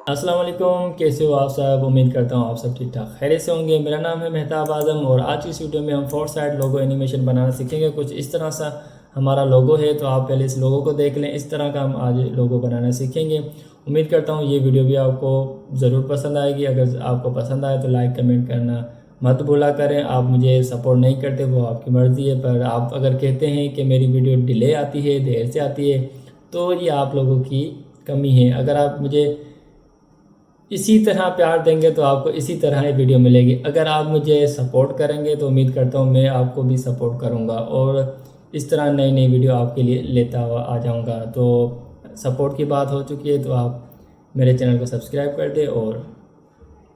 अस्सलाम वालेकुम, कैसे हो आप सब। उम्मीद करता हूँ आप सब ठीक ठाक खैरियत से होंगे। मेरा नाम है मेहताब आज़म और आज की इस वीडियो में हम 4 साइड लोगो एनिमेशन बनाना सीखेंगे। कुछ इस तरह सा हमारा लोगो है, तो आप पहले इस लोगो को देख लें। इस तरह का हम आज लोगो बनाना सीखेंगे। उम्मीद करता हूँ ये वीडियो भी आपको ज़रूर पसंद आएगी। अगर आपको पसंद आए तो लाइक कमेंट करना मत भूला करें। आप मुझे सपोर्ट नहीं करते वो आपकी मर्ज़ी है, पर आप अगर कहते हैं कि मेरी वीडियो डिले आती है, देर से आती है, तो ये आप लोगों की कमी है। अगर आप मुझे इसी तरह प्यार देंगे तो आपको इसी तरह ही वीडियो मिलेगी। अगर आप मुझे सपोर्ट करेंगे तो उम्मीद करता हूँ मैं आपको भी सपोर्ट करूँगा और इस तरह नई नई वीडियो आपके लिए लेता हुआ आ जाऊँगा। तो सपोर्ट की बात हो चुकी है, तो आप मेरे चैनल को सब्सक्राइब कर दें और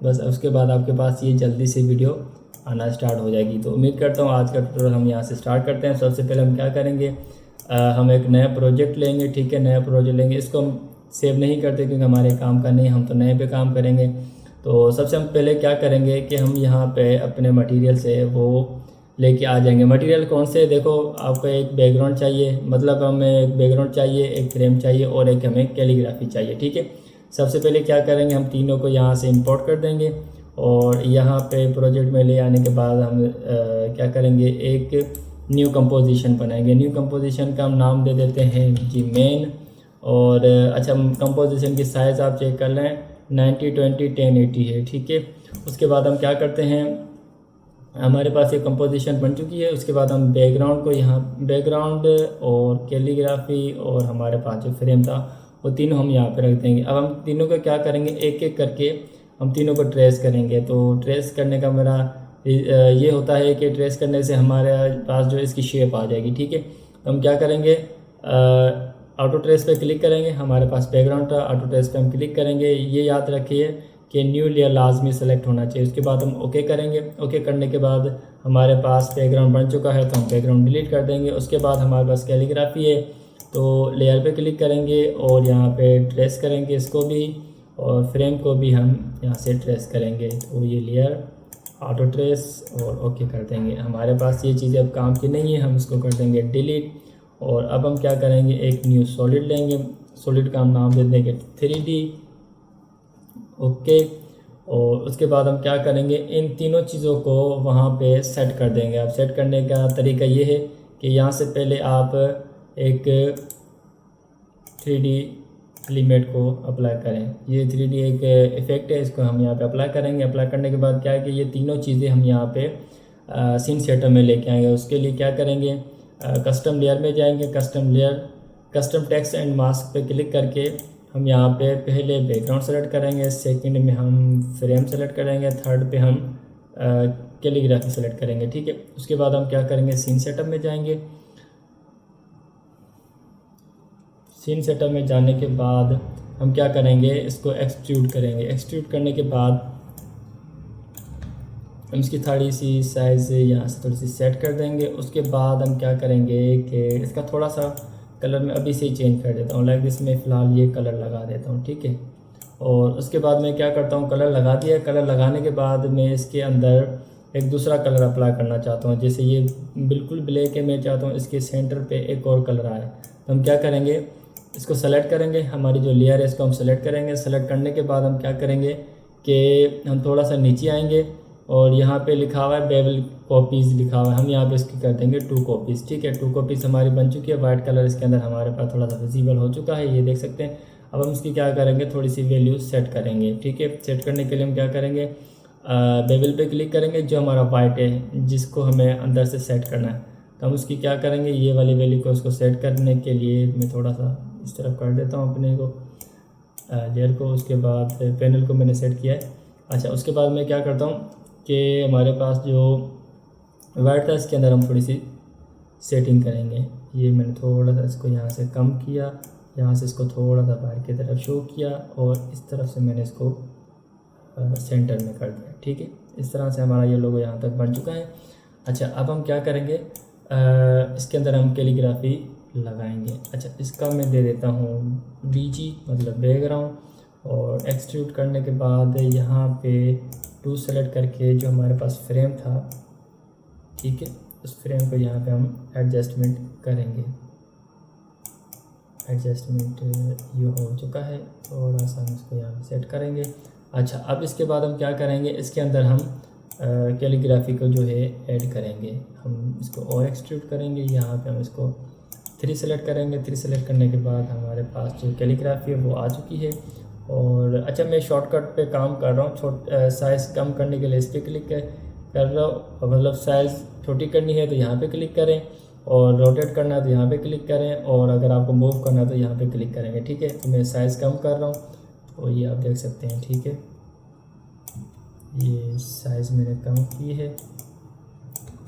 बस उसके बाद आपके पास ये जल्दी से वीडियो आना स्टार्ट हो जाएगी। तो उम्मीद करता हूँ आज का ट्यूटोरियल हम यहाँ से स्टार्ट करते हैं। सबसे पहले हम क्या करेंगे, हम एक नया प्रोजेक्ट लेंगे। ठीक है, नया प्रोजेक्ट लेंगे। इसको हम सेव नहीं करते क्योंकि हमारे काम का नहीं, हम तो नए पे काम करेंगे। तो सबसे हम पहले क्या करेंगे कि हम यहाँ पे अपने मटेरियल से वो लेके आ जाएंगे। मटेरियल कौन से, देखो आपको एक बैकग्राउंड चाहिए, मतलब हमें एक बैकग्राउंड चाहिए, एक फ्रेम चाहिए और एक हमें कैलीग्राफी चाहिए। ठीक है, सबसे पहले क्या करेंगे, हम तीनों को यहाँ से इंपोर्ट कर देंगे और यहाँ पे प्रोजेक्ट में ले आने के बाद हम क्या करेंगे, एक न्यू कंपोजिशन बनाएंगे। न्यू कंपोजिशन का हम नाम दे देते हैं जी मेन। और अच्छा, कंपोजिशन की साइज़ आप चेक कर लें, 90 20 1080 है। ठीक है, उसके बाद हम क्या करते हैं, हमारे पास एक कंपोजिशन बन चुकी है। उसके बाद हम बैकग्राउंड को यहाँ, बैकग्राउंड और कैलीग्राफी और हमारे पास जो फ्रेम था वो तीनों हम यहाँ पे रख देंगे। अब हम तीनों को क्या करेंगे, एक एक करके हम तीनों को ट्रेस करेंगे। तो ट्रेस करने का मेरा ये होता है कि ट्रेस करने से हमारे पास जो इसकी शेप आ जाएगी। ठीक है, तो हम क्या करेंगे, ऑटो ट्रेस पे क्लिक करेंगे। हमारे पास बैकग्राउंड था, ऑटो ट्रेस पे हम क्लिक करेंगे। ये याद रखिए कि न्यू लेयर लाजमी सेलेक्ट होना चाहिए। उसके बाद हम ओके करेंगे। ओके करने के बाद हमारे पास बैकग्राउंड बन चुका है, तो हम बैकग्राउंड डिलीट कर देंगे। उसके बाद हमारे पास कैलीग्राफी है, तो लेयर पे क्लिक करेंगे और यहाँ पे ट्रेस करेंगे इसको भी, और फ्रेम को भी हम यहाँ से ट्रेस करेंगे। तो ये लेयर, ऑटो ट्रेस और ओके कर देंगे। हमारे पास ये चीज़ें अब काम की नहीं है, हम इसको कर देंगे डिलीट। और अब हम क्या करेंगे, एक न्यू सॉलिड लेंगे। सॉलिड का हम नाम दे देंगे 3D। ओके, और उसके बाद हम क्या करेंगे, इन तीनों चीज़ों को वहाँ पे सेट कर देंगे। अब सेट करने का तरीका ये है कि यहाँ से पहले आप एक 3D एलिमेंट को अप्लाई करें। ये 3D एक इफ़ेक्ट है, इसको हम यहाँ पे अप्लाई करेंगे। अप्लाई करने के बाद क्या है कि ये तीनों चीज़ें हम यहाँ पे सीन सेटअप में लेके आएंगे। उसके लिए क्या करेंगे, कस्टम लेयर में जाएंगे। Custom layer, custom text and mask पे क्लिक करके हम यहाँ पे पहले बैकग्राउंड सेलेक्ट करेंगे, सेकंड में हम फ्रेम सेलेक्ट करेंगे, थर्ड पे हम कैलीग्राफी सेलेक्ट करेंगे। ठीक है, उसके बाद हम क्या करेंगे, सीन सेटअप में जाएंगे। सीन सेटअप में जाने के बाद हम क्या करेंगे, इसको एक्सट्रूड करेंगे। एक्सट्रूड करने के बाद हम इसकी थोड़ी सी साइज़ यहाँ से थोड़ी सी सेट कर देंगे। उसके बाद हम क्या करेंगे कि इसका थोड़ा सा कलर मैं अभी से ही चेंज कर देता हूँ, लाइक इसमें फ़िलहाल ये कलर लगा देता हूँ। ठीक है, और उसके बाद मैं क्या करता हूँ, कलर लगा दिया। कलर लगाने के बाद मैं इसके अंदर एक दूसरा कलर अप्लाई करना चाहता हूँ। जैसे ये बिल्कुल ब्लैक है, मैं चाहता हूँ इसके सेंटर पे एक और कलर आए। तो हम क्या करेंगे, इसको सेलेक्ट करेंगे, हमारी जो लेयर है इसको हम सेलेक्ट करेंगे। सेलेक्ट करने के बाद हम क्या करेंगे कि हम थोड़ा सा नीचे आएंगे और यहाँ पे लिखा हुआ है बेवल कॉपीज़ लिखा हुआ है, हम यहाँ पे इसकी कर देंगे 2 कॉपीज़। ठीक है, 2 कॉपीज़ हमारी बन चुकी है। वाइट कलर इसके अंदर हमारे पास थोड़ा सा विजिबल हो चुका है, ये देख सकते हैं। अब हम इसकी क्या करेंगे, थोड़ी सी वैल्यू सेट करेंगे। ठीक है, सेट करने के लिए हम क्या करेंगे, बेवल पे क्लिक करेंगे, जो हमारा वाइट है जिसको हमें अंदर से सेट करना है। तो हम उसकी क्या करेंगे, ये वाली वैल्यू को उसको सेट करने के लिए मैं थोड़ा सा इस तरफ कर देता हूँ अपने को लेयर को। उसके बाद पैनल को मैंने सेट किया है। अच्छा, उसके बाद मैं क्या करता हूँ कि हमारे पास जो वाइट था इसके अंदर हम थोड़ी सी सेटिंग करेंगे। ये मैंने थोड़ा सा इसको यहाँ से कम किया, यहाँ से इसको थोड़ा सा बाहर की तरफ शो किया और इस तरफ से मैंने इसको सेंटर में कर दिया। ठीक है, इस तरह से हमारा ये लोगो यहाँ तक बन चुका है। अच्छा, अब हम क्या करेंगे, इसके अंदर हम कैलीग्राफी लगाएंगे। अच्छा, इसका मैं दे देता हूँ BG, मतलब बैकग्राउंड। और एक्सट्रूड करने के बाद यहाँ पे 2 सेलेक्ट करके जो हमारे पास फ्रेम था, ठीक है, उस फ्रेम को यहाँ पे हम एडजस्टमेंट करेंगे। एडजस्टमेंट ये हो चुका है, थोड़ा सा हम इसको यहाँ पे सेट करेंगे। अच्छा, अब इसके बाद हम क्या करेंगे, इसके अंदर हम कैलीग्राफी को जो है ऐड करेंगे। हम इसको और एक्सट्रूड करेंगे, यहाँ पे हम इसको 3 सेलेक्ट करेंगे। 3 सेलेक्ट करने के बाद हमारे पास जो कैलीग्राफी है वो आ चुकी है। और अच्छा, मैं शॉर्टकट पे काम कर रहा हूँ, साइज़ कम करने के लिए इस पर क्लिक कर रहा हूँ, मतलब साइज़ छोटी करनी है तो यहाँ पे क्लिक करें, और रोटेट करना है तो यहाँ पे क्लिक करें, और अगर आपको मूव करना है तो यहाँ पे क्लिक करेंगे। ठीक है, तो मैं साइज़ कम कर रहा हूँ, तो ये आप देख सकते हैं। ठीक है, ये साइज़ मैंने कम की है,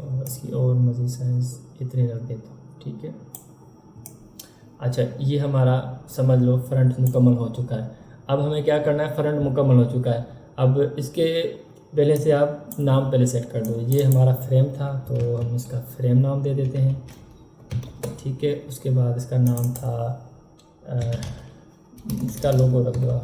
और इसकी और मज़ीद साइज़ इतनी रख देता हूँ। ठीक है, अच्छा, ये हमारा समझ लो फ्रंट मुकम्मल हो चुका है। अब हमें क्या करना है, फ्रंट मुकम्मल हो चुका है। अब इसके पहले से आप नाम पहले सेट कर दो। ये हमारा फ्रेम था तो हम इसका फ्रेम नाम दे देते हैं। ठीक है, उसके बाद इसका नाम था इसका लोगो रख दो आप।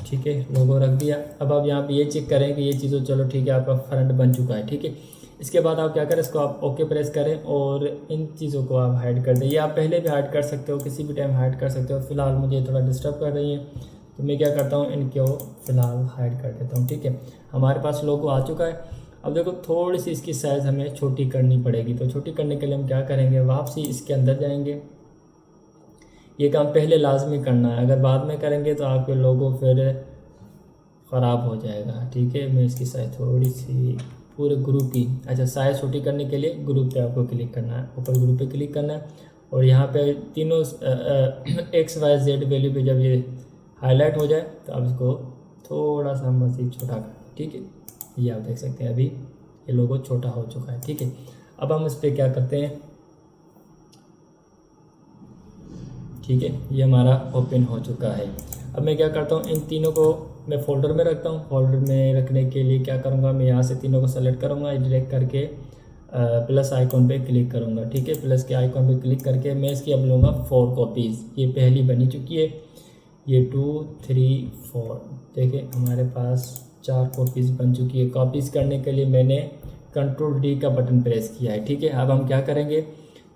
ठीक है, लोगो रख दिया। अब आप यहाँ पे ये चेक करें कि ये चीज़ों, चलो ठीक है, आपका फ्रंट बन चुका है। ठीक है, इसके बाद आप क्या करें, इसको आप ओके प्रेस करें और इन चीज़ों को आप हाइड कर दें। ये आप पहले भी हाइड कर सकते हो, किसी भी टाइम हाइड कर सकते हो। फिलहाल मुझे थोड़ा डिस्टर्ब कर रही है तो मैं क्या करता हूँ, इनको फ़िलहाल हाइड कर देता हूँ। ठीक है, हमारे पास लोगो आ चुका है। अब देखो, थोड़ी सी इसकी साइज़ हमें छोटी करनी पड़ेगी, तो छोटी करने के लिए हम क्या करेंगे, वापसी इसके अंदर जाएंगे। ये काम पहले लाजमी करना है, अगर बाद में करेंगे तो आपके लोगो फिर ख़राब हो जाएगा। ठीक है, मैं इसकी साइज़ थोड़ी सी पूरे ग्रुप की, अच्छा, साइज़ छोटी करने के लिए ग्रुप पे आपको क्लिक करना है, ऊपर ग्रुप पे क्लिक करना है, और यहाँ पे तीनों XYZ वैल्यू पे जब ये हाईलाइट हो जाए तो आप इसको थोड़ा सा मज़ीद छोटा कर। ठीक है, ये आप देख सकते हैं अभी ये लोगो छोटा हो चुका है। ठीक है, अब हम इस पर क्या करते हैं, ठीक है, ये हमारा ओपन हो चुका है। अब मैं क्या करता हूँ, इन तीनों को मैं फ़ोल्डर में रखता हूँ। फ़ोल्डर में रखने के लिए क्या करूँगा, मैं यहाँ से तीनों को सेलेक्ट करूँगा, डिरेक्ट करके प्लस आइकॉन पे क्लिक करूँगा। ठीक है, प्लस के आइकॉन पे क्लिक करके मैं इसकी अब लूँगा 4 कॉपीज़। ये पहली बनी चुकी है, ये 2 3 4, देखिए हमारे पास 4 कॉपीज़ बन चुकी है। कॉपीज़ करने के लिए मैंने Ctrl+D का बटन प्रेस किया है। ठीक है, अब हम क्या करेंगे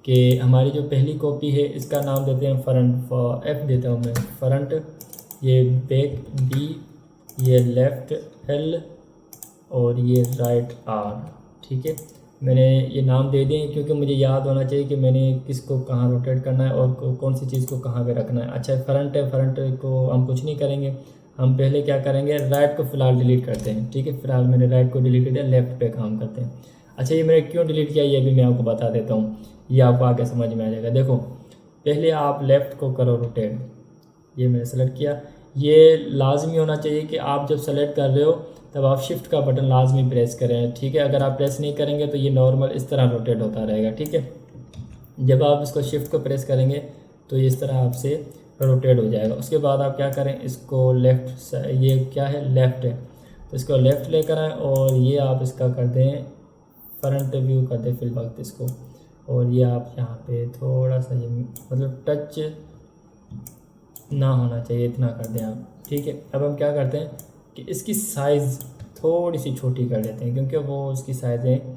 कि हमारी जो पहली कॉपी है इसका नाम देते हैं फ्रंट, F देता हूँ मैं फ्रंट, ये बैक B, ये लेफ़्ट L, और ये राइट R। ठीक है, मैंने ये नाम दे दिए क्योंकि मुझे याद होना चाहिए कि मैंने किसको कहाँ रोटेट करना है और कौन सी चीज़ को कहाँ पे रखना है। अच्छा, फ्रंट है, फ्रंट को हम कुछ नहीं करेंगे, हम पहले क्या करेंगे, राइट को फ़िलहाल डिलीट करते हैं। ठीक है, फ़िलहाल मैंने राइट को डिलीट कर दिया, लेफ़्ट पे काम करते हैं। अच्छा, ये मैंने क्यों डिलीट किया ये भी मैं आपको बता देता हूँ, ये आपको आगे समझ में आ जाएगा। देखो, पहले आप लेफ़्ट को करो रोटेट, ये मैंने सेलेक्ट किया। ये लाजमी होना चाहिए कि आप जब सेलेक्ट कर रहे हो तब आप शिफ्ट का बटन लाजमी प्रेस करें। ठीक है, अगर आप प्रेस नहीं करेंगे तो ये नॉर्मल इस तरह रोटेट होता रहेगा। ठीक है, जब आप इसको शिफ्ट को प्रेस करेंगे तो इस तरह आपसे रोटेट हो जाएगा। उसके बाद आप क्या करें, इसको लेफ़्ट, ये क्या है, लेफ़्ट है, तो इसको लेफ़्ट लेकर आएँ और ये आप इसका कर दें फ्रंट व्यू कर दें फिल वक्त इसको, और ये आप यहाँ पे थोड़ा सा ये मतलब टच ना होना चाहिए, इतना कर दें आप। ठीक है, अब हम क्या करते हैं कि इसकी साइज़ थोड़ी सी छोटी कर देते हैं, क्योंकि वो उसकी साइज़ें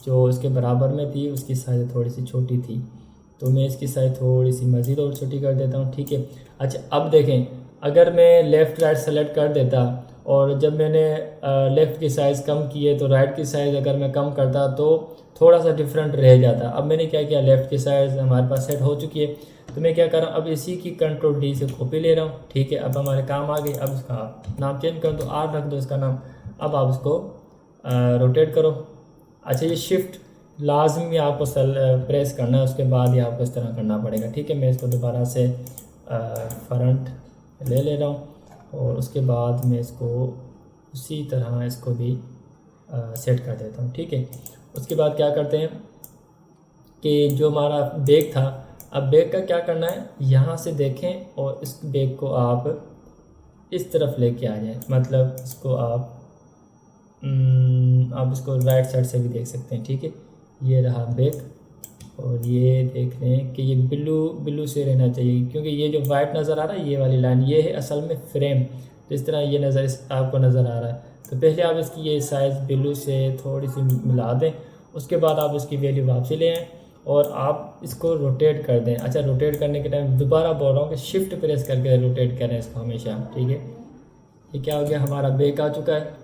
जो उसके बराबर में थी उसकी साइज़ थोड़ी सी छोटी थी, तो मैं इसकी साइज़ थोड़ी सी मज़ीद और छोटी कर देता हूँ। ठीक है, अच्छा, अब देखें, अगर मैं लेफ़्ट राइट सेलेक्ट कर देता और जब मैंने लेफ़्ट की साइज़ कम की है तो राइट की साइज़ अगर मैं कम करता तो थोड़ा सा डिफरेंट रह जाता। अब मैंने क्या किया, लेफ़्ट की साइज़ हमारे पास सेट हो चुकी है, तो मैं क्या कर रहा हूँ, अब इसी की Ctrl+D से कॉपी ले रहा हूँ। ठीक है, अब हमारे काम आ गई। अब इसका नाम चेंज कर दो, R रख दो इसका नाम। अब आप इसको रोटेट करो। अच्छा, ये शिफ्ट लाजमी आपको प्रेस करना है, उसके बाद ही आपको इस तरह करना पड़ेगा। ठीक है, मैं इसको दोबारा से फ्रंट ले रहा हूँ, और उसके बाद मैं इसको उसी तरह इसको भी सेट कर देता हूँ। ठीक है, उसके बाद क्या करते हैं कि जो हमारा बैग था, अब बैग का क्या करना है, यहाँ से देखें और इस बैग को आप इस तरफ लेके आ जाए, मतलब इसको आप इसको राइट साइड से भी देख सकते हैं। ठीक है, ये रहा बैग, और ये देख लें कि ये ब्लू से रहना चाहिए, क्योंकि ये जो वाइट नज़र आ रहा है ये वाली लाइन ये है असल में फ्रेम, तो इस तरह ये आपको नज़र आ रहा है। तो पहले आप इसकी ये साइज़ ब्लू से थोड़ी सी मिला दें, उसके बाद आप इसकी वैल्यू वापसी ले आएँ और आप इसको रोटेट कर दें। अच्छा, रोटेट करने के टाइम दोबारा बोल रहा हूँ कि शिफ्ट प्रेस करके रोटेट करें इसको हमेशा, ठीक है। ये क्या हो गया, हमारा बैक आ चुका है।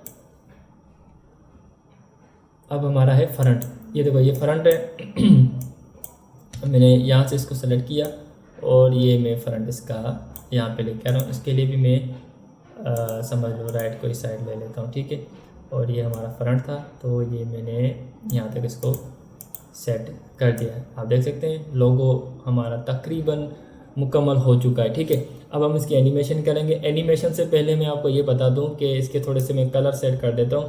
अब हमारा है फ्रंट। ये देखो ये फ्रंट है मैंने यहाँ से इसको सेलेक्ट किया और ये मैं फ्रंट इसका यहाँ पे लेके आ रहा हूँ। इसके लिए भी मैं समझ लो राइट को इस साइड ले लेता हूँ, ठीक है। और ये हमारा फ्रंट था, तो ये मैंने यहाँ तक इसको सेट कर दिया है। आप देख सकते हैं लोगो हमारा तकरीबन मुकम्मल हो चुका है, ठीक है। अब हम इसकी एनिमेशन करेंगे। एनिमेशन से पहले मैं आपको ये बता दूं कि इसके थोड़े से मैं कलर सेट कर देता हूँ।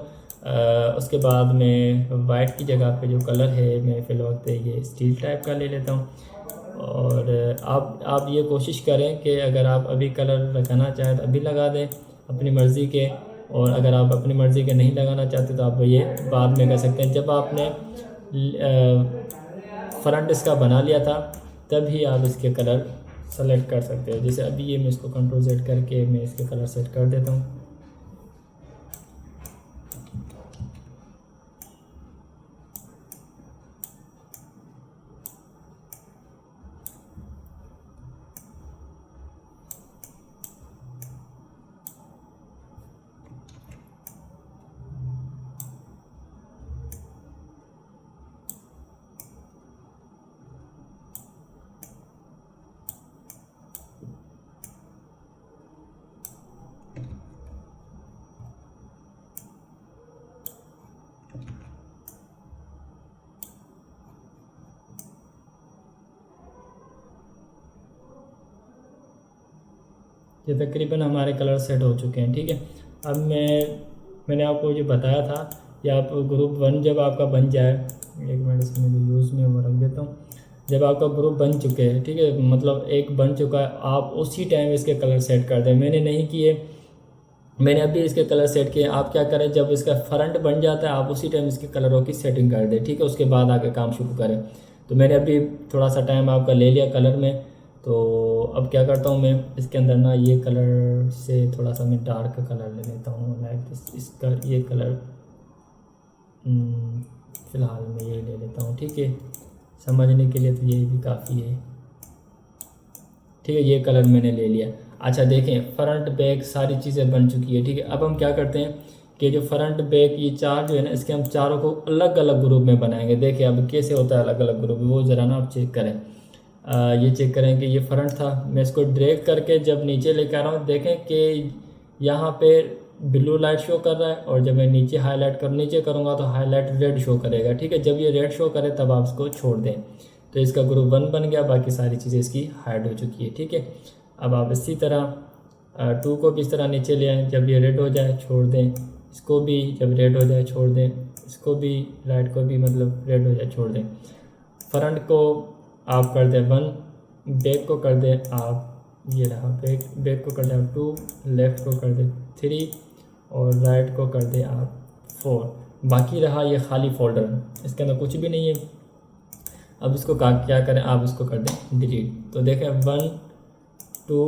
उसके बाद मैं वाइट की जगह पे जो कलर है मैं फ़िल वक्त ये स्टील टाइप का ले लेता हूँ। और आप ये कोशिश करें कि अगर आप अभी कलर लगाना चाहें तो अभी लगा दें अपनी मर्ज़ी के, और अगर आप अपनी मर्ज़ी के नहीं लगाना चाहते तो आप ये बाद में कर सकते हैं। जब आपने फ्रंट इसका बना लिया था तभी आप इसके कलर सेलेक्ट कर सकते हो। जैसे अभी ये मैं इसको कंट्रोल सेट करके मैं इसके कलर सेट कर देता हूँ। ये तकरीबन हमारे कलर सेट हो चुके हैं, ठीक है। अब मैंने आपको जो बताया था कि आप ग्रुप 1 जब आपका बन जाए, एक मिनट इसमें जो यूज़ में वो रख देता हूँ। जब आपका ग्रुप बन चुके हैं, ठीक है, मतलब एक बन चुका है, आप उसी टाइम इसके कलर सेट कर दें। मैंने नहीं किए, मैंने अभी इसके कलर सेट किए। आप क्या करें, जब इसका फ्रंट बन जाता है आप उसी टाइम इसके कलरों की सेटिंग कर दें, ठीक है। उसके बाद आके काम शुरू करें। तो मैंने अभी थोड़ा सा टाइम आपका ले लिया कलर में, तो अब क्या करता हूँ मैं इसके अंदर ना ये कलर से थोड़ा सा मैं डार्क कलर ले लेता हूँ, लाइक इसका ये कलर फ़िलहाल मैं ये ले लेता हूँ, ठीक है। समझने के लिए तो ये भी काफ़ी है, ठीक है। ये कलर मैंने ले लिया। अच्छा देखें, फ्रंट बैक सारी चीज़ें बन चुकी है, ठीक है। अब हम क्या करते हैं कि जो फ्रंट बैक ये चार जो है ना, इसके हम चारों को अलग अलग ग्रुप में बनाएंगे। देखिए अब कैसे होता है अलग अलग ग्रुप में, वो ज़रा ना आप चेक करें। ये चेक करें कि ये फ्रंट था, मैं इसको ड्रैग करके जब नीचे लेकर आ रहा हूँ, देखें कि यहाँ पे ब्लू लाइट शो कर रहा है, और जब मैं नीचे हाईलाइट नीचे करूँगा तो हाईलाइट रेड शो करेगा, ठीक है। जब ये रेड शो करे तब आप इसको छोड़ दें। तो इसका ग्रुप 1 बन गया, बाकी सारी चीज़ें इसकी हाइड हो चुकी है, ठीक है। अब आप इसी तरह 2 को भी इस तरह नीचे ले आएँ, जब ये रेड हो जाए छोड़ दें, इसको भी जब रेड हो जाए छोड़ दें, इसको भी लाइट को भी मतलब रेड हो जाए छोड़ दें। फ्रंट को आप कर दें 1, बैक को कर दें आप, ये रहा बैक को कर दें आप 2, लेफ़्ट को कर दें 3 और राइट को कर दें आप 4। बाकी रहा ये खाली फोल्डर, इसके अंदर कुछ भी नहीं है। अब इसको क्या करें, आप इसको कर दें डिलीट। तो देखें 1 2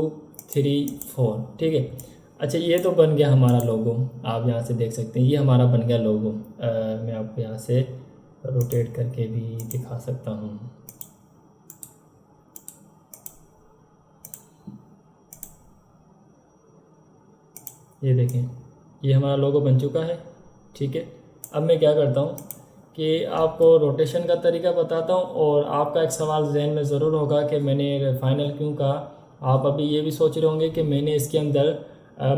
3 4, ठीक है। अच्छा ये तो बन गया हमारा लोगो, आप यहाँ से देख सकते हैं ये हमारा बन गया लोगो। मैं आपको यहाँ से रोटेट करके भी दिखा सकता हूँ। ये देखें ये हमारा लोगो बन चुका है, ठीक है। अब मैं क्या करता हूँ कि आपको रोटेशन का तरीका बताता हूँ, और आपका एक सवाल जहन में ज़रूर होगा कि मैंने फाइनल क्यों कहा। आप अभी ये भी सोच रहे होंगे कि मैंने इसके अंदर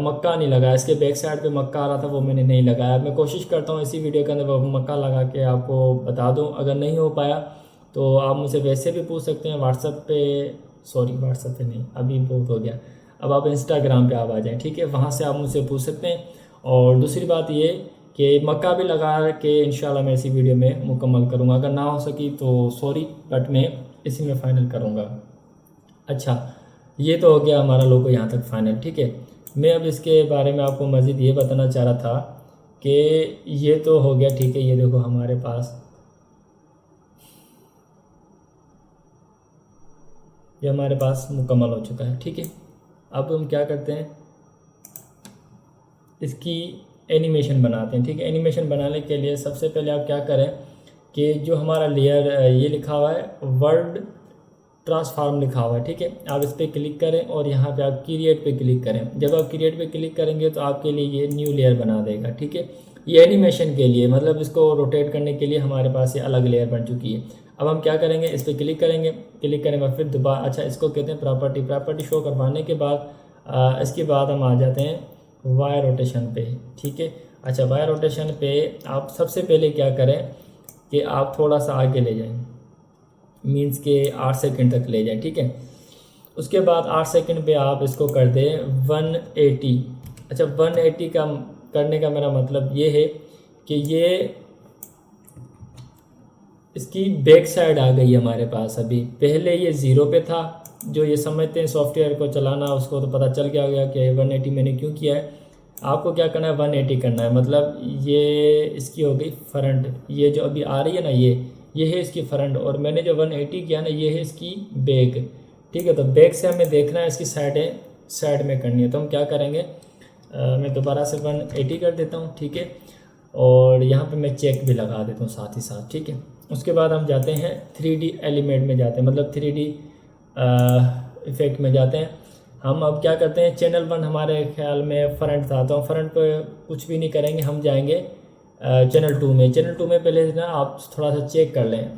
मक्का नहीं लगाया, इसके बैक साइड पे मक्का आ रहा था वो मैंने नहीं लगाया। मैं कोशिश करता हूँ इसी वीडियो के अंदर वो मक्का लगा के आपको बता दूँ। अगर नहीं हो पाया तो आप मुझसे वैसे भी पूछ सकते हैं व्हाट्सएप पे, सॉरी व्हाट्सएप पे नहीं, अभी बहुत हो गया। अब आप इंस्टाग्राम पे आप आ जाएँ, ठीक है, वहाँ से आप मुझसे पूछ सकते हैं। और दूसरी बात ये कि मक्का भी लगा के इंशाल्लाह मैं इसी वीडियो में मुकम्मल करूँगा। अगर ना हो सकी तो सॉरी, बट मैं इसी में फ़ाइनल करूँगा। अच्छा ये तो हो गया हमारा लोगो यहाँ तक फ़ाइनल, ठीक है। मैं अब इसके बारे में आपको मज़ीद ये बताना चाह रहा था कि ये तो हो गया, ठीक है। ये देखो हमारे पास ये हमारे पास मुकम्मल हो चुका है, ठीक है। अब हम क्या करते हैं, इसकी एनिमेशन बनाते हैं, ठीक है। एनिमेशन बनाने के लिए सबसे पहले आप क्या करें कि जो हमारा लेयर ये लिखा हुआ है वर्ड ट्रांसफॉर्म लिखा हुआ है, ठीक है। आप इस पर क्लिक करें और यहाँ पे आप क्रिएट पे क्लिक करें। जब आप क्रिएट पे क्लिक करेंगे तो आपके लिए ये न्यू लेयर बना देगा, ठीक है। ये एनिमेशन के लिए, मतलब इसको रोटेट करने के लिए हमारे पास ये अलग लेयर बन चुकी है। अब हम क्या करेंगे, इस पर क्लिक करेंगे, क्लिक करने के बाद फिर दोबारा, अच्छा इसको कहते हैं प्रॉपर्टी शो करवाने के बाद इसके बाद हम आ जाते हैं वाई रोटेशन पे, ठीक है। अच्छा वाई रोटेशन पे आप सबसे पहले क्या करें कि आप थोड़ा सा आगे ले जाएं, मीन्स के 8 सेकंड तक ले जाएं, ठीक है। उसके बाद 8 सेकंड पे आप इसको कर दें 180। अच्छा 180 का करने का मेरा मतलब ये है कि ये इसकी बैक साइड आ गई हमारे पास। अभी पहले ये 0 पे था, जो ये समझते हैं सॉफ्टवेयर को चलाना उसको तो पता चल गया कि 180 मैंने क्यों किया है। आपको क्या करना है, 180 करना है, मतलब ये इसकी हो गई फ्रंट, ये जो अभी आ रही है ना ये है इसकी फ्रंट, और मैंने जो 180 किया ना ये है इसकी बैक, ठीक है। तो बैक से हमें देखना है इसकी साइड में करनी है। तो हम क्या करेंगे, मैं दोबारा से 180 कर देता हूँ, ठीक है। और यहाँ पे मैं चेक भी लगा देता हूँ साथ ही साथ, ठीक है। उसके बाद हम जाते हैं 3D एलिमेंट में जाते हैं, मतलब 3D इफेक्ट में जाते हैं। हम अब क्या करते हैं, चैनल 1 हमारे ख्याल में फ्रंट था, तो हम फ्रंट पे कुछ भी नहीं करेंगे, हम जाएंगे चैनल 2 में। चैनल 2 में पहले ना आप थोड़ा सा चेक कर लें,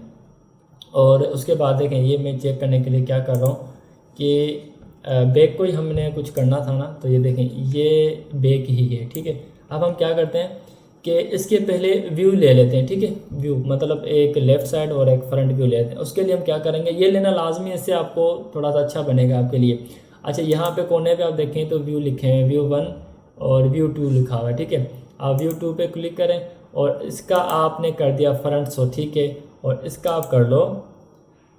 और उसके बाद देखें ये मैं चेक करने के लिए क्या कर रहा हूँ कि बैक को ही हमने कुछ करना था ना, तो ये देखें ये बैक ही है, ठीक है। अब हम क्या करते हैं कि इसके पहले व्यू ले लेते हैं, ठीक है। व्यू मतलब एक लेफ़्ट साइड और एक फ्रंट व्यू लेते हैं। उसके लिए हम क्या करेंगे, ये लेना लाजमी है, इससे आपको थोड़ा सा अच्छा बनेगा आपके लिए। अच्छा यहाँ पे कोने पे आप देखें तो व्यू लिखे हैं, व्यू 1 और व्यू 2 लिखा हुआ है, ठीक है। आप व्यू 2 पे क्लिक करें और इसका आपने कर दिया फ्रंट सो, ठीक है। और इसका आप कर लो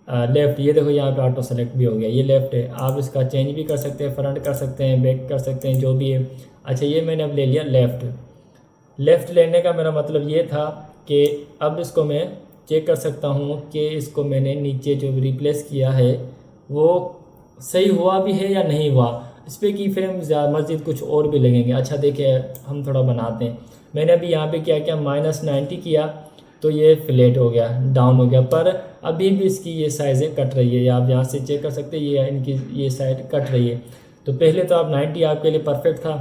लेफ़्ट, ये देखो यहाँ पे ऑटो सेलेक्ट भी हो गया, ये लेफ़्ट है। आप इसका चेंज भी कर सकते हैं, फ्रंट कर सकते हैं, बैक कर सकते हैं, जो भी है। अच्छा ये मैंने अब ले लिया लेफ़्ट लेने का मेरा मतलब ये था कि अब इसको मैं चेक कर सकता हूँ कि इसको मैंने नीचे जो रिप्लेस किया है वो सही हुआ भी है या नहीं हुआ। इस पर की फ्रेम मज़ीद कुछ और भी लगेंगे। अच्छा देखिए हम थोड़ा बनाते हैं, मैंने अभी यहाँ पे क्या किया, -90 किया तो ये फ्लैट हो गया, डाउन हो गया, पर अभी भी इसकी ये साइज़ें कट रही है। आप यहाँ से चेक कर सकते हैं, ये इनकी ये साइड कट रही है। तो पहले तो आप 90 आपके लिए परफेक्ट था,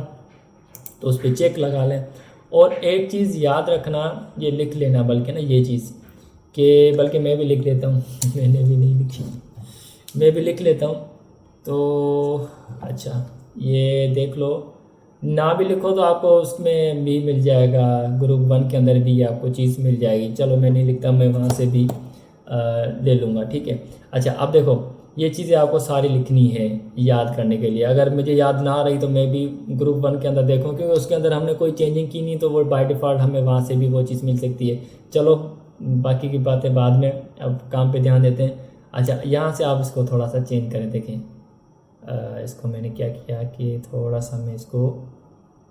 तो उस पर चेक लगा लें। और एक चीज़ याद रखना, ये लिख लेना बल्कि ना ये चीज़ कि बल्कि मैं भी लिख लेता हूँ मैंने भी नहीं लिखी, मैं भी लिख लेता हूँ। तो अच्छा ये देख लो, ना भी लिखो तो आपको उसमें भी मिल जाएगा, ग्रुप 1 के अंदर भी आपको चीज़ मिल जाएगी। चलो मैं नहीं लिखता, मैं वहाँ से भी ले लूँगा, ठीक है। अच्छा अब देखो ये चीज़ें आपको सारी लिखनी है याद करने के लिए। अगर मुझे याद ना रही तो मैं भी ग्रुप 1 के अंदर देखूँ, क्योंकि उसके अंदर हमने कोई चेंजिंग की नहीं, तो वो बाय डिफ़ॉल्ट हमें वहाँ से भी वो चीज़ मिल सकती है। चलो बाकी की बातें बाद में, अब काम पे ध्यान देते हैं। अच्छा यहाँ से आप इसको थोड़ा सा चेंज करें, देखें इसको मैंने क्या किया कि थोड़ा सा मैं इसको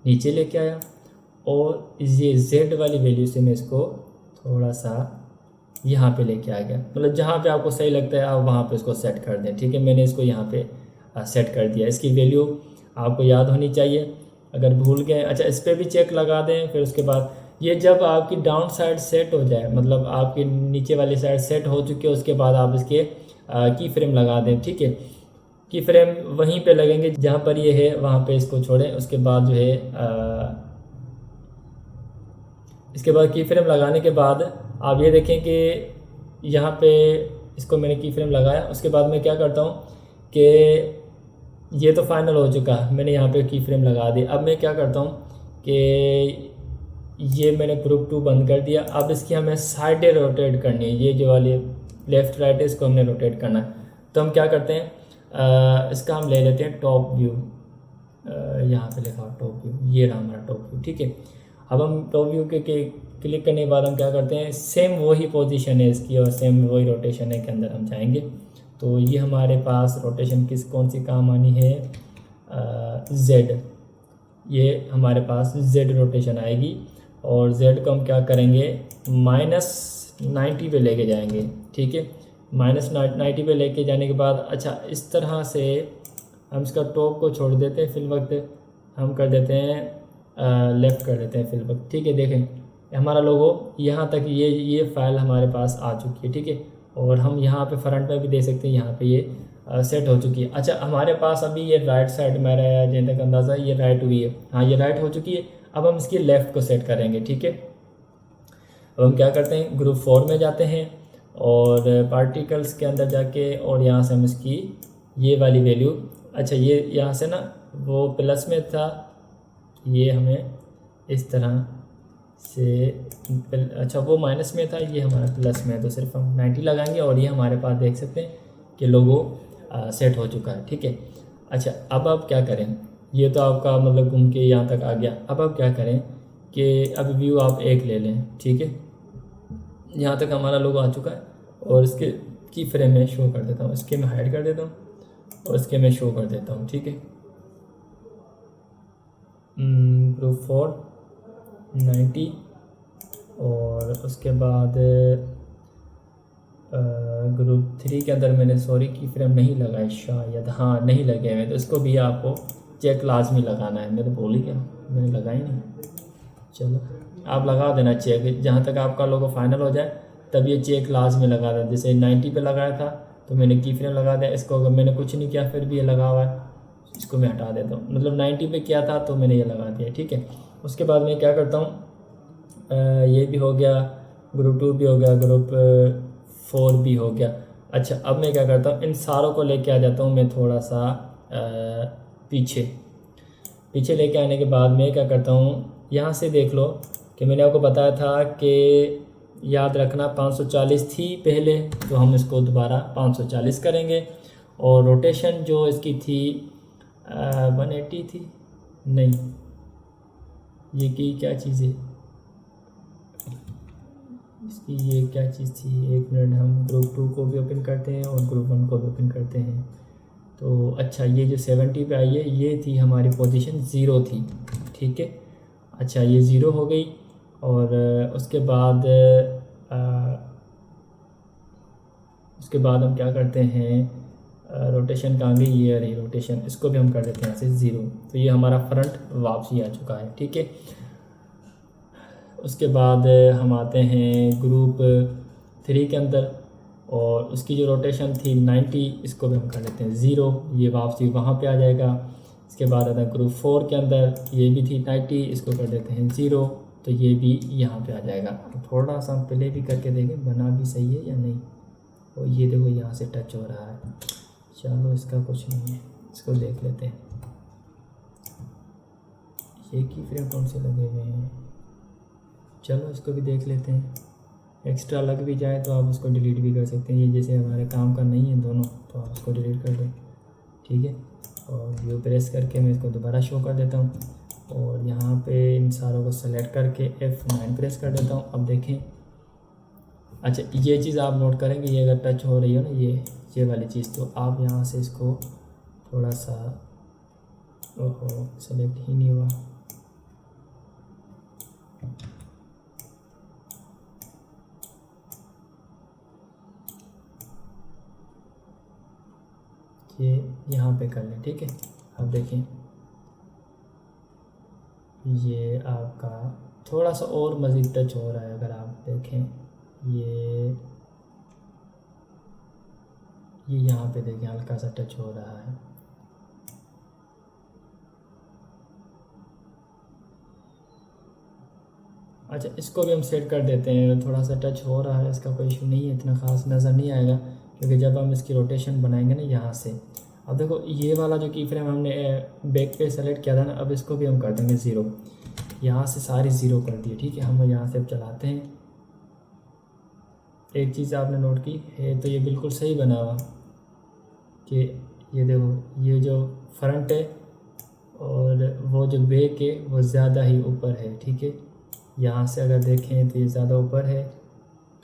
नीचे लेके आया, और ये Z वाली वैल्यू से मैं इसको थोड़ा सा यहाँ पे लेके आ गया। मतलब जहाँ पे आपको सही लगता है आप वहाँ पे इसको सेट कर दें, ठीक है। मैंने इसको यहाँ पे सेट कर दिया। इसकी वैल्यू आपको याद होनी चाहिए, अगर भूल गए अच्छा इस पर भी चेक लगा दें। फिर उसके बाद ये जब आपकी डाउन साइड सेट हो जाए, मतलब आपकी नीचे वाली साइड सेट हो चुकी है, उसके बाद आप इसके की फ्रेम लगा दें, ठीक है। की फ्रेम वहीं पे लगेंगे जहाँ पर ये है, वहाँ पे इसको छोड़ें। उसके बाद जो है इसके बाद की फ्रेम लगाने के बाद आप ये देखें कि यहाँ पे इसको मैंने की फ्रेम लगाया। उसके बाद मैं क्या करता हूँ कि ये तो फाइनल हो चुका, मैंने यहाँ पे की फ्रेम लगा दी। अब मैं क्या करता हूँ कि ये मैंने ग्रुप 2 बंद कर दिया। अब इसकी हमें साइडें रोटेट करनी है, ये जो वाली लेफ़्ट राइट है इसको हमने रोटेट करना है। तो हम क्या करते हैं, इसका हम ले लेते हैं टॉप व्यू, यहाँ पे लिखा हुआ टॉप व्यू, ये रहा हमारा टॉप व्यू, ठीक है। अब हम टॉप व्यू के क्लिक करने के बाद हम क्या करते हैं, सेम वही पोजीशन है इसकी और सेम वही रोटेशन है के अंदर हम जाएंगे। तो ये हमारे पास रोटेशन कौन सी काम आनी है, Z, ये हमारे पास Z रोटेशन आएगी। और Z को हम क्या करेंगे, -90 पे लेके जाएंगे, ठीक है। -90 पे लेके जाने के बाद अच्छा इस तरह से हम इसका टॉप को छोड़ देते हैं, फिल वक्त हम कर देते हैं लेफ़्ट कर देते हैं फिल वक्त, ठीक है। देखें हमारा लोगो यहाँ तक ये फाइल हमारे पास आ चुकी है, ठीक है। और हम यहाँ पे फ्रंट में भी दे सकते हैं, यहाँ पे ये सेट हो चुकी है। अच्छा, हमारे पास अभी ये राइट साइड मेरा जहाँ तक अंदाज़ा ये राइट हुई है, हाँ ये राइट हो चुकी है। अब हम इसकी लेफ़्ट को सेट करेंगे, ठीक है। अब हम क्या करते हैं, ग्रुप 4 में जाते हैं और पार्टिकल्स के अंदर जाके और यहाँ से हम इसकी ये वाली वैल्यू, अच्छा ये यहाँ से ना वो प्लस में था, ये हमें इस तरह से, अच्छा वो माइनस में था, ये हमारा प्लस में है, तो सिर्फ हम 90 लगाएंगे और ये हमारे पास देख सकते हैं कि लोगो सेट हो चुका है, ठीक है। अच्छा, अब आप क्या करें, ये तो आपका मतलब घूम के यहाँ तक आ गया। अब आप क्या करें कि अब व्यू आप एक ले लें, ठीक है। यहाँ तक हमारा लोगो आ चुका है और इसके की फ्रेम में शो कर देता हूँ, इसके मैं हाइड कर देता हूँ और इसके मैं शो कर देता हूँ, ठीक है। ग्रुप 4 90 और उसके बाद ग्रुप 3 के अंदर मैंने सॉरी की फ्रेम नहीं लगाए शायद, हाँ नहीं लगे हुए, तो इसको भी आपको चेक लाजमी लगाना है। मैं तो भूल ही गया, मैंने लगाई नहीं। चलो आप लगा देना चेक, जहाँ तक आपका लोगो फाइनल हो जाए तब ये चेक लाजमी लगा देना। जैसे 90 पे लगाया था तो मैंने की फ्रेम लगा दिया, इसको अगर मैंने कुछ नहीं किया फिर भी ये लगा हुआ है, इसको मैं हटा देता हूँ। मतलब 90 पे किया था तो मैंने ये लगा दिया, ठीक है। उसके बाद मैं क्या करता हूँ, ये भी हो गया, ग्रुप 2 भी हो गया, ग्रुप 4 भी हो गया। अच्छा, अब मैं क्या करता हूँ, इन सारों को लेके आ जाता हूँ मैं थोड़ा सा पीछे लेके आने के बाद मैं क्या करता हूँ, यहाँ से देख लो कि मैंने आपको बताया था कि याद रखना 540 थी पहले, तो हम इसको दोबारा 540 करेंगे। और रोटेशन जो इसकी थी 180 थी, नहीं ये की क्या चीज़ है इसकी, ये क्या चीज़ थी, एक मिनट, हम ग्रुप 2 को भी ओपन करते हैं और ग्रुप 1 को भी ओपन करते हैं। तो अच्छा, ये जो 70 पे आई है ये थी हमारी पोजीशन 0 थी, ठीक है। अच्छा, ये 0 हो गई और उसके बाद हम क्या करते हैं, रोटेशन कहाँ गई, ये रही रोटेशन, इसको भी हम कर देते हैं यहाँ से 0। तो ये हमारा फ्रंट वापसी आ चुका है, ठीक है। उसके बाद हम आते हैं ग्रुप 3 के अंदर और उसकी जो रोटेशन थी 90, इसको भी हम कर लेते हैं 0, ये वापसी वहाँ पे आ जाएगा। इसके बाद आता है ग्रुप 4 के अंदर, ये भी थी 90, इसको कर देते हैं 0, तो ये भी यहाँ पे आ जाएगा। थोड़ा सा हम प्ले भी करके देखें बना भी सही है या नहीं। और ये देखो यहाँ से टच हो रहा है, चलो इसका कुछ नहीं है, इसको देख लेते हैं। ये की फ्रेम कौन से लगे हुए हैं, चलो इसको भी देख लेते हैं। एक्स्ट्रा लग भी जाए तो आप उसको डिलीट भी कर सकते हैं, ये जैसे हमारे काम का नहीं है दोनों, तो आप उसको डिलीट कर दें, ठीक है। और व्यू प्रेस करके मैं इसको दोबारा शो कर देता हूँ और यहाँ पे इन सारों को सेलेक्ट करके F9 प्रेस कर देता हूँ। अब देखें, अच्छा ये चीज़ आप नोट करेंगे, ये अगर टच हो रही हो ना ये वाली चीज़, तो आप यहाँ से इसको थोड़ा सा, ओहो सेलेक्ट ही नहीं हुआ, ये यहाँ पे कर लें, ठीक है। अब देखें ये आपका थोड़ा सा और मज़ीद टच हो रहा है, अगर आप देखें ये यहाँ पे देखें हल्का सा टच हो रहा है। अच्छा, इसको भी हम सेट कर देते हैं, थोड़ा सा टच हो रहा है, इसका कोई इशू नहीं है, इतना ख़ास नज़र नहीं आएगा क्योंकि जब हम इसकी रोटेशन बनाएंगे ना यहाँ से, अब देखो ये वाला जो की फ्रेम हमने बैक पे सेलेक्ट किया था ना, अब इसको भी हम कर देंगे 0, यहाँ से सारी 0 कर दिए, ठीक है। हम यहाँ से अब चलाते हैं। एक चीज़ आपने नोट की है, तो ये बिल्कुल सही बना हुआ कि ये देखो ये जो फ्रंट है और वो जो बैक है वो ज़्यादा ही ऊपर है, ठीक है। यहाँ से अगर देखें तो ये ज़्यादा ऊपर है,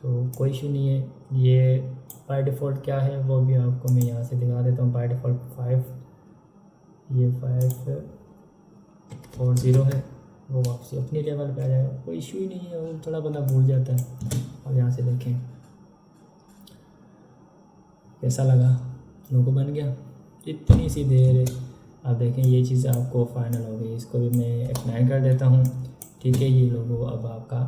तो कोई इशू नहीं है। ये बाय डिफ़ॉल्ट क्या है वो भी आपको मैं यहाँ से दिखा देता हूँ। बाय डिफ़ॉल्ट 5, ये 5 और 0 है, वो वापसी अपनी लेवल पे आ जाएगा, कोई इशू ही नहीं है, वो थोड़ा बंदा भूल जाता है। और यहाँ से देखें कैसा लगा, लोगो बन गया इतनी सी देर है। आप देखें ये चीज़ आपको फाइनल हो गई, इसको भी मैं F9 कर देता हूँ, ठीक है। ये लोगो अब आपका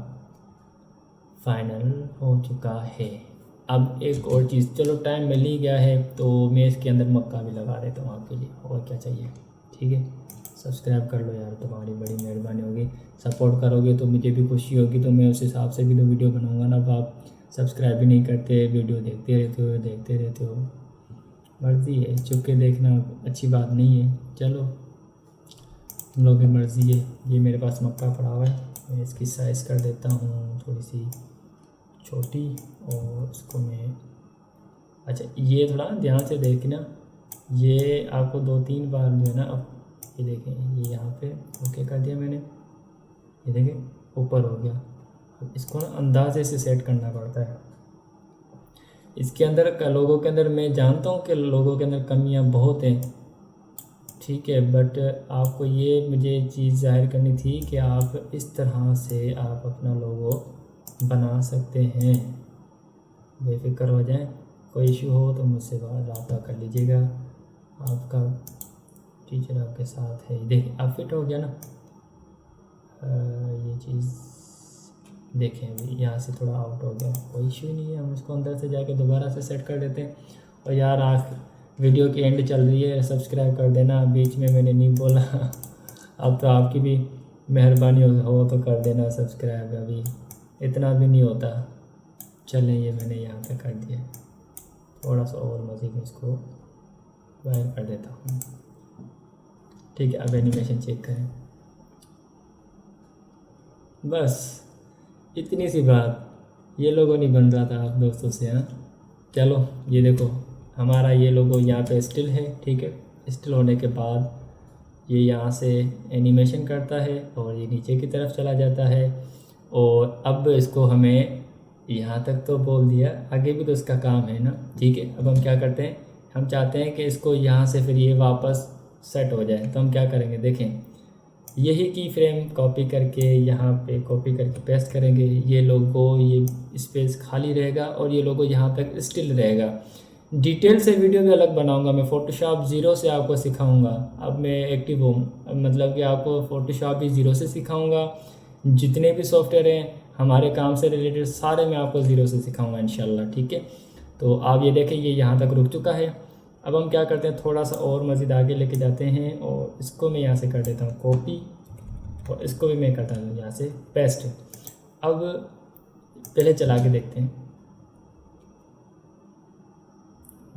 फाइनल हो चुका है। अब एक और चीज़, चलो टाइम मिल ही गया है तो मैं इसके अंदर मक्का भी लगा देता हूँ आपके लिए, और क्या चाहिए। ठीक है, सब्सक्राइब कर लो यार, तुम्हारी बड़ी मेहरबानी होगी। सपोर्ट करोगे तो मुझे भी खुशी होगी, तो मैं उस हिसाब से भी तो वीडियो बनाऊँगा ना। अब आप सब्सक्राइब भी नहीं करते, वीडियो देखते रहते हो। मर्ज़ी है, चुप के देखना अच्छी बात नहीं है। चलो तुम लोग की मर्ज़ी है। ये मेरे पास मक्का पड़ा हुआ है, मैं इसकी साइज़ कर देता हूँ थोड़ी सी छोटी, और इसको मैं, अच्छा ये थोड़ा ध्यान से देखना, ये आपको 2-3 बार जो है ना, अब ये देखें, ये यहाँ पे ओके कर दिया मैंने, ये देखें ऊपर हो गया। अब इसको ना अंदाजे से सेट करना पड़ता है। इसके अंदर लोगों के अंदर मैं जानता हूँ कि लोगों के अंदर कमियाँ बहुत हैं, ठीक है, बट आपको ये मुझे चीज़ जाहिर करनी थी कि आप इस तरह से आप अपना लोगो बना सकते हैं। बेफिक्र हो जाएं, कोई इशू हो तो मुझसे रब्ता कर लीजिएगा, आपका टीचर आपके साथ है। देखिए अब फिट हो गया ना। ये चीज़ देखें, अभी यहाँ से थोड़ा आउट हो गया, कोई इशू ही नहीं है, हम इसको अंदर से जाके दोबारा से सेट कर देते हैं। और यार वीडियो की एंड चल रही है, सब्सक्राइब कर देना, बीच में मैंने नहीं बोला अब तो आपकी भी मेहरबानी हो तो कर देना सब्सक्राइब, अभी इतना भी नहीं होता। चलें, ये मैंने यहाँ पे कर दिया, थोड़ा सा और मज़ीद में इसको बाहर कर देता हूँ। ठीक है, अब एनिमेशन चेक करें, बस इतनी सी बात। ये लोगो नहीं बन रहा था आप दोस्तों से, हाँ। चलो ये देखो, हमारा ये लोगो यहाँ पे स्टिल है, ठीक है। स्टिल होने के बाद ये यहाँ से एनिमेशन करता है और ये नीचे की तरफ चला जाता है। और अब इसको हमें यहाँ तक तो बोल दिया, आगे भी तो इसका काम है ना, ठीक है। अब हम क्या करते हैं, हम चाहते हैं कि इसको यहाँ से फिर ये वापस सेट हो जाए, तो हम क्या करेंगे, देखें यही की फ्रेम कॉपी करके यहाँ पे कॉपी करके पेस्ट करेंगे। ये लोगो, ये स्पेस खाली रहेगा और ये लोगो यहाँ तक स्टिल रहेगा। डिटेल से वीडियो भी अलग बनाऊंगा मैं, फ़ोटोशॉप ज़ीरो से आपको सिखाऊंगा। अब मैं एक्टिव हूँ, मतलब कि आपको फ़ोटोशॉप भी ज़ीरो से सिखाऊंगा। जितने भी सॉफ्टवेयर हैं हमारे काम से रिलेटेड सारे मैं आपको ज़ीरो से सिखाऊंगा इंशाल्लाह, ठीक है। तो आप ये देखें, ये यहाँ तक रुक चुका है। अब हम क्या करते हैं, थोड़ा सा और मज़ीद आगे लेके जाते हैं और इसको मैं यहाँ से कर देता हूँ कॉपी, और इसको भी मैं करता हूँ यहाँ से पेस्ट। अब पहले चला के देखते हैं,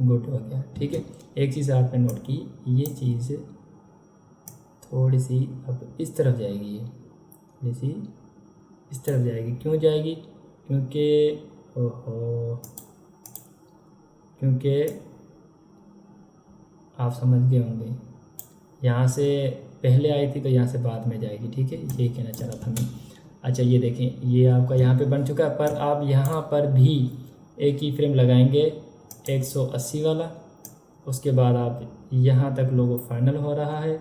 गुड हो गया, ठीक है। एक चीज़ आपने नोट की, ये चीज़ थोड़ी सी अब इस तरफ जाएगी, ये थोड़ी सी इस तरफ जाएगी। क्यों जाएगी, क्योंकि क्योंकि आप समझ गए होंगे, यहाँ से पहले आई थी तो यहाँ से बाद में जाएगी, ठीक है। यही कहना चाह रहा था मैं। अच्छा ये देखें, ये आपका यहाँ पे बन चुका है, पर आप यहाँ पर भी एक ही फ्रेम लगाएंगे 180 वाला। उसके बाद आप यहाँ तक लोगो फाइनल हो रहा है,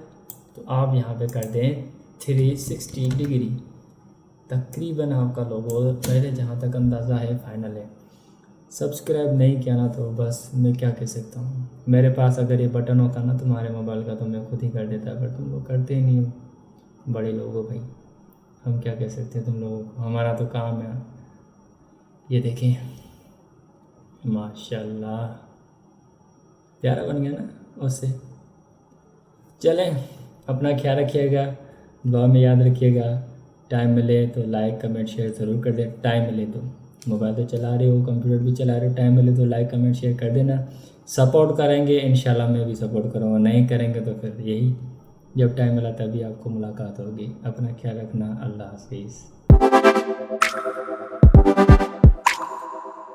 तो आप यहाँ पे कर दें 360 डिग्री, तकरीबन आपका लोगो पहले जहाँ तक अंदाज़ा है फाइनल है। सब्सक्राइब नहीं किया ना तो बस मैं क्या कह सकता हूँ, मेरे पास अगर ये बटन होता ना तुम्हारे मोबाइल का तो मैं खुद ही कर देता, पर तुम लोग करते ही नहीं हो, बड़े लोग हो भाई, हम क्या कह सकते हैं तुम लोगों को, हमारा तो काम है। ये देखें माशाल्लाह प्यारा बन गया ना उससे। चलें, अपना ख्याल रखिएगा, दुआ में याद रखिएगा। टाइम मिले तो लाइक कमेंट शेयर ज़रूर कर दें। टाइम मिले तो, मोबाइल तो चला रहे हो, कंप्यूटर भी चला रहे हो, टाइम मिले तो लाइक कमेंट शेयर कर देना। सपोर्ट करेंगे इंशाल्लाह, मैं भी सपोर्ट करूँगा, नहीं करेंगे तो फिर यही, जब टाइम मिला तभी आपको मुलाकात होगी। अपना ख्याल रखना, अल्लाह हाफिज़।